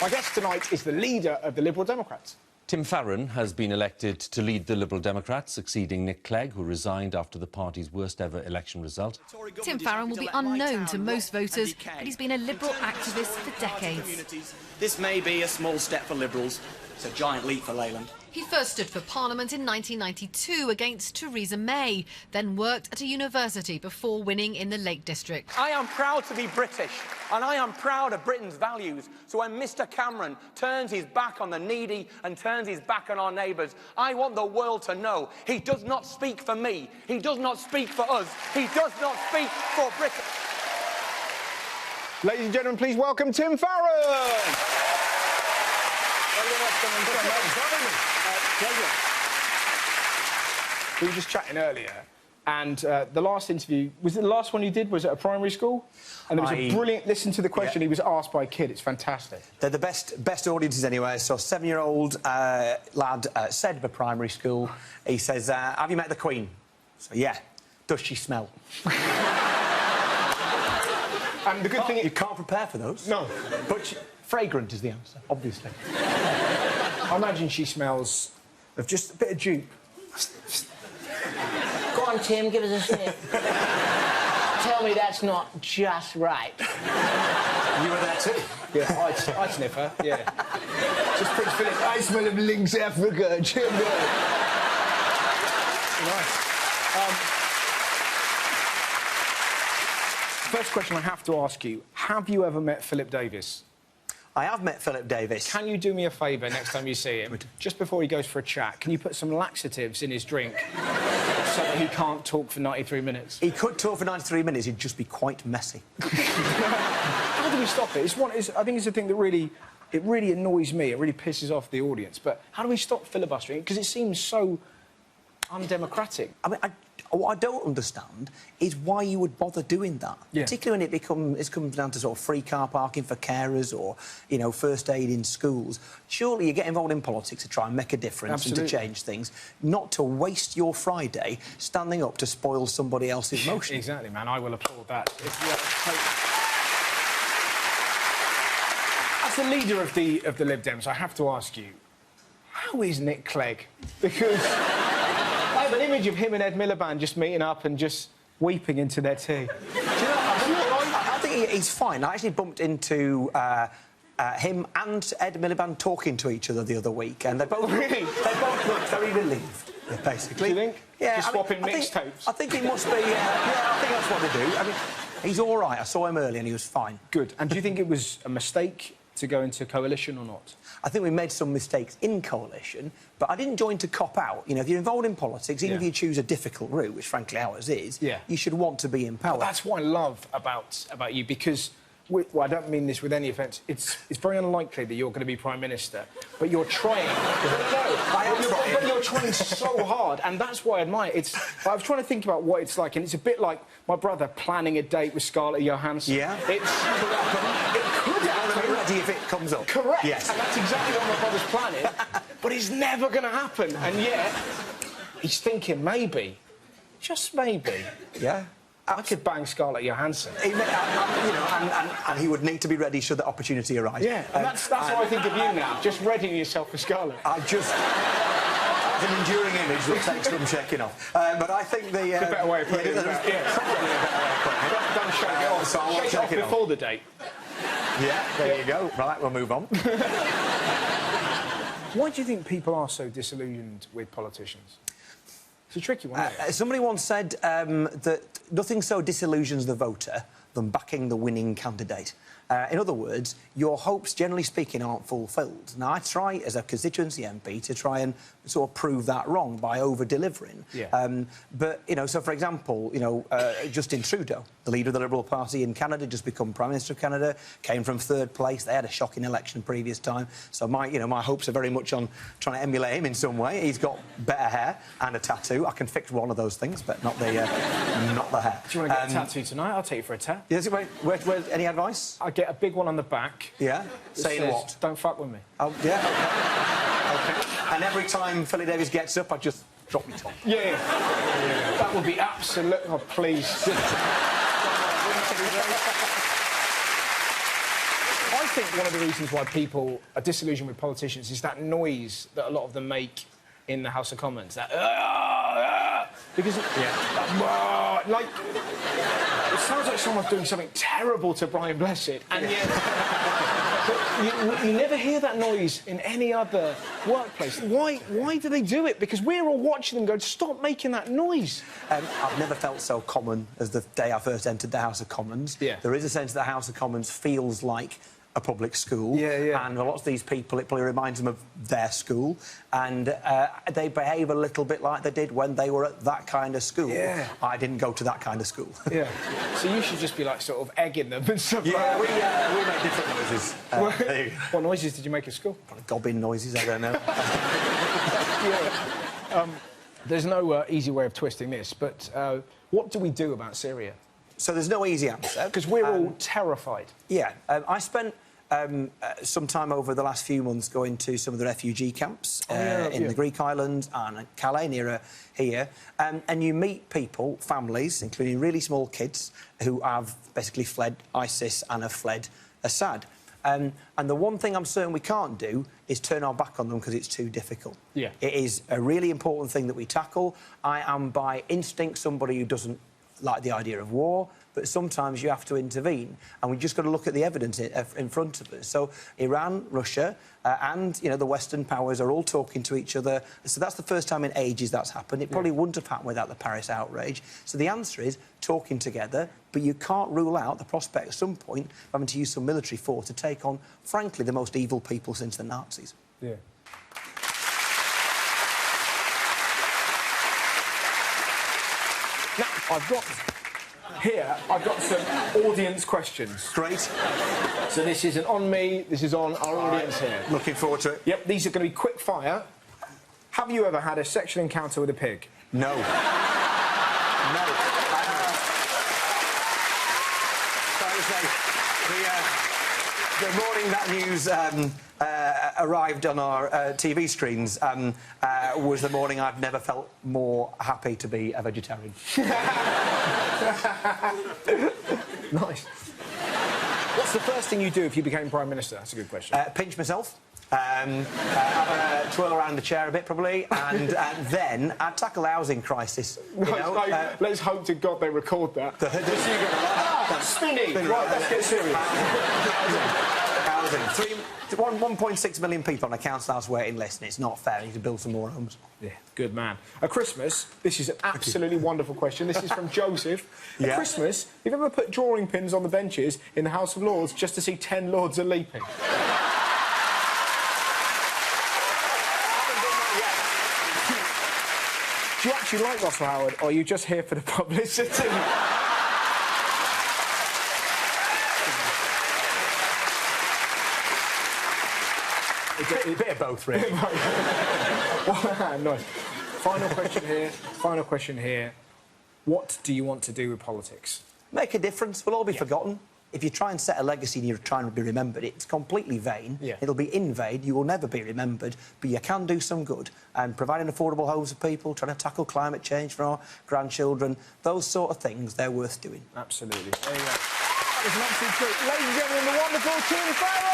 My guest tonight is the leader of the Liberal Democrats. Tim Farron has been elected to lead the Liberal Democrats, succeeding Nick Clegg, who resigned after the party's worst-ever election result. Tim Farron will be unknown to most voters, but he's been a Liberal activist for decades. This may be a small step for Liberals. It's a giant leap for Leyland. He first stood for Parliament in 1992 against Theresa May, then worked at a university before winning in the Lake District. I am proud to be British, and I am proud of Britain's values. So when Mr Cameron turns his back on the needy and turns his back on our neighbours, I want the world to know he does not speak for me, he does not speak for us, he does not speak for Britain. Ladies and gentlemen, please welcome Tim Farron! We were just chatting earlier, and the last interview, was it the last one you did? Was it at a primary school? And there was a brilliant, listen to the question he was asked by a kid, it's fantastic. They're the best audiences anyway. So a 7-year-old lad said of a primary school, he says, have you met the Queen? So, yeah. Does she smell? And the good thing... You can't prepare for those. No. But fragrant is the answer, obviously. I imagine she smells of just a bit of dupe. Go on, Tim, give us a sniff. Tell me that's not just right. You were there too? Yeah, I'd sniff her, yeah. Just Prince Philip. I smell of Lynx Africa. Nice. First question I have to ask you, have you ever met Philip Davis? I have met Philip Davis. Can you do me a favour next time you see him? Just before he goes for a chat, can you put some laxatives in his drink so that he can't talk for 93 minutes? He could talk for 93 minutes, he'd just be quite messy. How do we stop it? I think it's a thing that really annoys me. It really pisses off the audience. But how do we stop filibustering? Because it seems so undemocratic. I mean, what I don't understand is why you would bother doing that, particularly when it comes down to sort of free car parking for carers or, you know, first aid in schools. Surely you get involved in politics to try and make a difference and to change things, not to waste your Friday standing up to spoil somebody else's motion. Exactly, man. I will applaud that. As the leader of the Lib Dems, I have to ask you, how is Nick Clegg? Because I have an image of him and Ed Miliband just meeting up and just weeping into their tea. Do you know, I think he's fine. I actually bumped into him and Ed Miliband talking to each other the other week, and they both looked very relieved, basically. Do you think? Yeah, just swapping mixtapes? I think he must be. Yeah, I think that's what they do. I mean, he's all right. I saw him earlier and he was fine. Good. And do you think it was a mistake to go into coalition or not? I think we made some mistakes in coalition, but I didn't join to cop out. You know, if you're involved in politics, even if you choose a difficult route, which frankly ours is, you should want to be in power. But that's what I love about you, because well, I don't mean this with any offence. It's very unlikely that you're going to be Prime Minister, but you're trying. But you're trying so hard, and that's why I admire it. I was trying to think about what it's like, and it's a bit like my brother planning a date with Scarlett Johansson. Yeah. It could happen. Ready if it comes up. Correct. Yes. And that's exactly what my brother's planning, but it's never going to happen. And yet, he's thinking maybe, just maybe. Yeah. I could bang Scarlett Johansson. You know, and he would need to be ready should the opportunity arise. Yeah, and that's how I think of you now, just readying yourself for Scarlett. It's an enduring image that takes some shaking off. But I think the... It's a better way of putting it. Probably a better way of putting it. Don't shake it off. So I won't shake it off before the date. Yeah, there you go. Right, we'll move on. Why do you think people are so disillusioned with politicians? It's a tricky one, isn't it? Somebody once said that nothing so disillusions the voter than backing the winning candidate. In other words, your hopes, generally speaking, aren't fulfilled. Now, I try, as a constituency MP, to try and sort of prove that wrong by over-delivering. Yeah. But, you know, so, for example, you know, Justin Trudeau, the leader of the Liberal Party in Canada, just become Prime Minister of Canada, came from 3rd place. They had a shocking election previous time. So, my hopes are very much on trying to emulate him in some way. He's got better hair and a tattoo. I can fix one of those things, but not the hair. Do you want to get a tattoo tonight? I'll take you for a tat. Yes, where, any advice? Get a big one on the back. Yeah? Saying what? Don't fuck with me. Oh, yeah? OK. And every time Philip Davis gets up, I just drop my top. Yeah. That would be absolute... Oh, please. I think one of the reasons why people are disillusioned with politicians is that noise that a lot of them make in the House of Commons. That because like it sounds like someone's doing something terrible to Brian Blessed, and yet you never hear that noise in any other workplace. Why do they do it? Because we're all watching them go, stop making that noise. I've never felt so common as the day I first entered the House of Commons. Yeah. There is a sense that the House of Commons feels like a public school. Yeah. And a lot of these people, it probably reminds them of their school. And they behave a little bit like they did when they were at that kind of school. Yeah. I didn't go to that kind of school. Yeah. So you should just be, like, sort of egging them and stuff Yeah, like that. we make different noises. What noises did you make at school? Probably gobbing noises, I don't know. There's no easy way of twisting this, but what do we do about Syria? So there's no easy answer. Because we're all terrified. Yeah. I spent some time over the last few months going to some of the refugee camps in the Greek islands and Calais, near here. And you meet people, families, including really small kids, who have basically fled ISIS and have fled Assad. And the one thing I'm certain we can't do is turn our back on them because it's too difficult. Yeah. It is a really important thing that we tackle. I am, by instinct, somebody who doesn't like the idea of war, but sometimes you have to intervene, and we've just got to look at the evidence in front of us. So Iran, Russia, and, you know, the Western powers are all talking to each other. So that's the first time in ages that's happened. It probably wouldn't have happened without the Paris outrage. So the answer is talking together, but you can't rule out the prospect at some point of having to use some military force to take on, frankly, the most evil people since the Nazis. Yeah. Now, I've got some audience questions. Great. So this isn't on me, this is on our audience here. Looking forward to it. Yep, these are going to be quick fire. Have you ever had a sexual encounter with a pig? No. No. The morning that news arrived on our TV screens was the morning I've never felt more happy to be a vegetarian. Nice. What's the first thing you do if you became Prime Minister? That's a good question. Pinch myself. Have a twirl around the chair a bit, probably, and then I'd tackle the housing crisis. You know? Let's hope to God they record that. Spinny! Right, let's get serious. Housing. 1.6 million people on a council house waiting list, and it's not fair. You need to build some more homes. Yeah, good man. At Christmas, this is an absolutely wonderful question. This is from Joseph. At Christmas, have you ever put drawing pins on the benches in the House of Lords just to see 10 Lords a-leaping? Do you actually like Russel Howard, or are you just here for the publicity? A bit of both, really. Nice. Final question here. What do you want to do with politics? Make a difference. We'll all be forgotten. If you try and set a legacy and you're trying to be remembered, it's completely vain. Yeah. It'll be in vain. You will never be remembered, but you can do some good. And providing affordable homes for people, trying to tackle climate change for our grandchildren, those sort of things, they're worth doing. Absolutely. There you go. That was an absolute treat. Ladies and gentlemen, the wonderful Tim Farron!